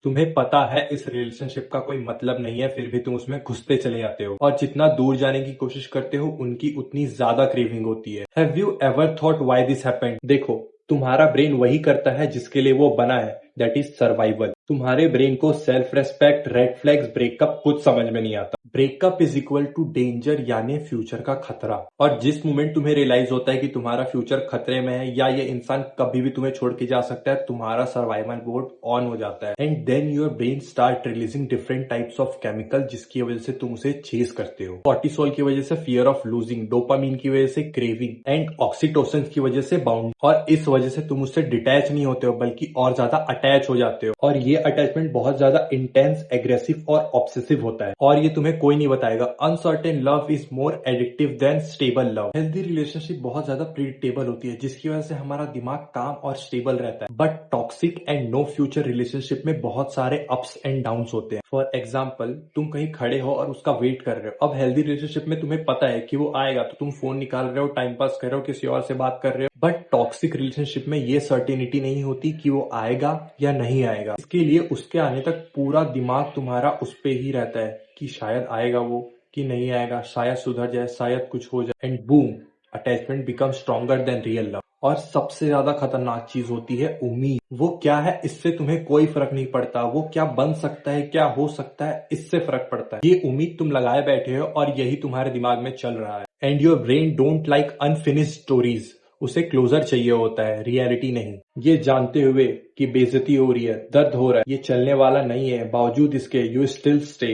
तुम्हें पता है इस रिलेशनशिप का कोई मतलब नहीं है, फिर भी तुम उसमें घुसते चले जाते हो और जितना दूर जाने की कोशिश करते हो उनकी उतनी ज्यादा क्रेविंग होती है। Have you ever thought why this happened? देखो, तुम्हारा ब्रेन वही करता है जिसके लिए वो बना है, दैट इज सर्वाइवल। तुम्हारे ब्रेन को self respect, red flags, breakup कुछ समझ में नहीं आता। Breakup is equal to danger, यानी फ्यूचर का खतरा। और जिस मोमेंट तुम्हें रियलाइज होता है कि तुम्हारा फ्यूचर खतरे में है या ये इंसान कभी भी तुम्हें छोड़ के जा सकता है, तुम्हारा सर्वाइवल मोड ऑन हो जाता है and then your brain start releasing different types of chemical जिसकी वजह से तुम उसे चेस करते हो। कॉर्टिसोल की वजह से फियर ऑफ लूजिंग, डोपामीन की वजह से क्रेविंग एंड ऑक्सीटोसिन की वजह से बाउंड। और इस वजह से तुम उससे डिटैच नहीं होते हो बल्कि और ज्यादा अटैच हो जाते हो और ये अटैचमेंट बहुत ज्यादा इंटेंस, एग्रेसिव और ऑब्सेसिव होता है और ये तुम्हें कोई नहीं बताएगा। Uncertain love is more addictive than stable love. Healthy relationship बहुत ज्यादा प्रिडिक्टेबल होती है जिसकी वजह से हमारा दिमाग काम और स्टेबल रहता है, but toxic and no future relationship में बहुत सारे अप्स एंड डाउन्स होते हैं। फॉर एग्जाम्पल, तुम कहीं खड़े हो और उसका वेट कर रहे हो। अब हेल्दी रिलेशनशिप में तुम्हें पता है कि वो आएगा तो तुम फोन निकाल रहे हो, टाइम पास कर रहे हो, किसी और से बात कर रहे हो, बट टॉक्सिक रिलेशनशिप में ये सर्टेनिटी नहीं होती कि वो आएगा या नहीं आएगा। इसके लिए उसके आने तक पूरा दिमाग तुम्हारा उस पे ही रहता है कि शायद आएगा वो कि नहीं आएगा, शायद सुधर जाए, शायद कुछ हो जाए and boom, attachment become stronger than real love. और सबसे ज्यादा खतरनाक चीज होती है उम्मीद। वो क्या है इससे तुम्हें कोई फर्क नहीं पड़ता, वो क्या बन सकता है, क्या हो सकता है, इससे फर्क पड़ता है। ये उम्मीद तुम लगाए बैठे हो और यही तुम्हारे दिमाग में चल रहा है and your brain don't like unfinished stories. उसे क्लोजर चाहिए होता है, रियलिटी नहीं। ये जानते हुए कि बेइज्जती हो रही है, दर्द हो रहा है, ये चलने वाला नहीं है, बावजूद इसके यू स्टिल स्टे।